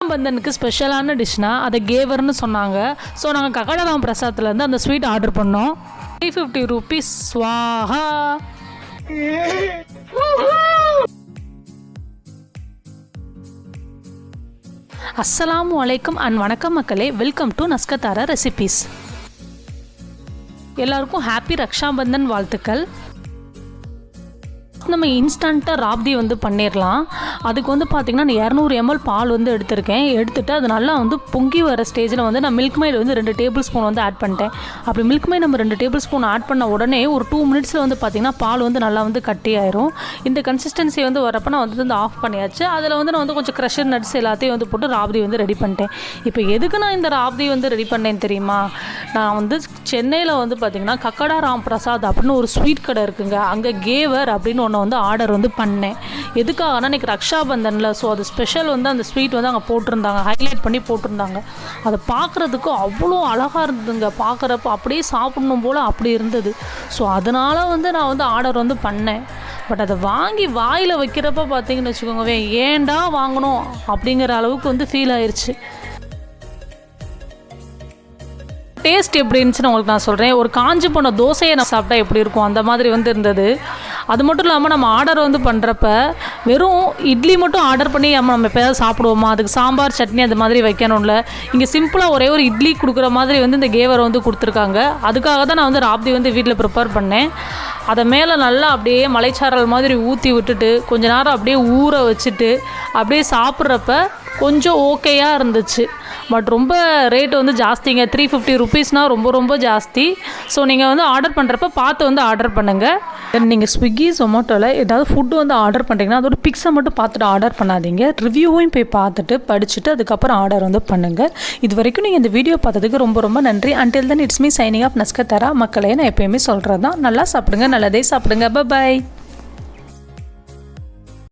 ரக்ஷாபந்தனுக்கு ஸ்பெஷலான டிஷ்னா அதை கேவர்னு சொன்னாங்க. ஸோ நாங்கள் ககடா ராம்பிரசாத்லேருந்து அந்த ஸ்வீட் ஆர்டர் பண்ணோம். 350 rupees. ஸ்வாஹா. அஸ்ஸலாமு அலைக்கும் அண்ட் வணக்கம் மக்களே. Welcome to Nuzhat AARA recipes. எல்லாருக்கும் ஹாப்பி ரக்ஷாபந்தன் வாழ்த்துக்கள். நம்ம இன்ஸ்டண்ட்டாக ராப்தி பண்ணிடலாம். அதுக்கு பார்த்திங்கன்னா நான் 200 ml பால் எடுத்திருக்கேன். எடுத்துகிட்டு அது நல்லா பொங்கி வர ஸ்டேஜில் நான் Milkmaid 2 tablespoon add பண்ணிட்டேன். அப்படி மில்க் மைட் நம்ம 2 டேபிள் ஸ்பூன் ஆட் பண்ண உடனே ஒரு 2 மினிட்ஸில் பார்த்திங்கன்னா பால் நல்லா கட்டி ஆயிரும். இந்த கன்சிஸ்டன்சி வரப்போ நான் வந்து ஆஃப் பண்ணியாச்சு. அதில் நான் கொஞ்சம் க்ரஷர் நட்ஸ் எல்லாத்தையும் போட்டு ராப்தி ரெடி பண்ணிட்டேன். இப்போ எதுக்கு நான் இந்த ராப்தி ரெடி பண்ணேன்னு தெரியுமா? நான் சென்னையில் பார்த்திங்கன்னா கக்கடா ராம்பிரசாத் அப்படின்னு ஒரு ஸ்வீட் கடை இருக்குங்க. அங்கே கேவர் அப்படின்னு ஒன்று ஆர்டர் பண்ணேன். எதுக்காகனா இன்றைக்கி ரக்ஷாபந்தனில். ஸோ அது ஸ்பெஷல் அந்த ஸ்வீட் அங்கே போட்டிருந்தாங்க, ஹைலைட் பண்ணி போட்டிருந்தாங்க. அதை பார்க்குறதுக்கு அவ்வளோ அழகாக இருந்ததுங்க. பார்க்குறப்ப அப்படியே சாப்பிடணும் போல் அப்படி இருந்தது. ஸோ அதனால் நான் ஆர்டர் பண்ணேன். பட் அதை வாங்கி வாயில் வைக்கிறப்ப பார்த்தீங்கன்னு வச்சுக்கோங்க, ஏன்டா வாங்கணும் அப்படிங்கிற அளவுக்கு ஃபீல் ஆயிடுச்சு. டேஸ்ட் எப்படி இருந்துச்சுன்னு உங்களுக்கு நான் சொல்கிறேன். ஒரு காஞ்சி போன தோசையை நான் சாப்பிட்டா எப்படி இருக்கும் அந்த மாதிரி இருந்தது. அது மட்டும் இல்லாமல் நம்ம ஆர்டர் பண்ணுறப்ப வெறும் இட்லி மட்டும் ஆர்டர் பண்ணி நம்ம எப்போயாவது சாப்பிடுவோமா? அதுக்கு சாம்பார் சட்னி அது மாதிரி வைக்கணும்ல. இங்கே சிம்பிளாக ஒரே ஒரு இட்லி கொடுக்குற மாதிரி இந்த கேவர் கொடுத்துருக்காங்க. அதுக்காக தான் நான் ராப்தி வீட்டில் ப்ரிப்பேர் பண்ணேன். அதை மேலே நல்லா அப்படியே மலைச்சாரல் மாதிரி ஊற்றி விட்டுட்டு கொஞ்ச நேரம் அப்படியே ஊற வச்சுட்டு அப்படியே சாப்பிட்றப்ப கொஞ்சம் ஓகேயாக இருந்துச்சு. பட் ரொம்ப ரேட்டு ஜாஸ்திங்க. 350 rupeesனால் ரொம்ப ரொம்ப ஜாஸ்தி. ஸோ நீங்கள் ஆர்டர் பண்ணுறப்ப பார்த்து ஆர்டர் பண்ணுங்கள். நீங்கள் ஸ்விக்கி ஜொமேட்டோவில் ஏதாவது ஃபுட்டு ஆர்டர் பண்ணுறீங்கன்னா அதோட பிக்ஸை மட்டும் பார்த்துட்டு ஆர்டர் பண்ணாதீங்க. ரிவ்யூவையும் போய் பார்த்துட்டு படிச்சுட்டு அதுக்கப்புறம் ஆர்டர் பண்ணுங்கள். இது வரைக்கும் நீங்கள் இந்த வீடியோ பார்த்ததுக்கு ரொம்ப ரொம்ப நன்றி. Until then it's me signing off Nuzhat AARA. மக்களே நான் எப்போயுமே சொல்கிறது தான், நல்லா சாப்பிடுங்க, நல்லதே சாப்பிடுங்க. பாய்.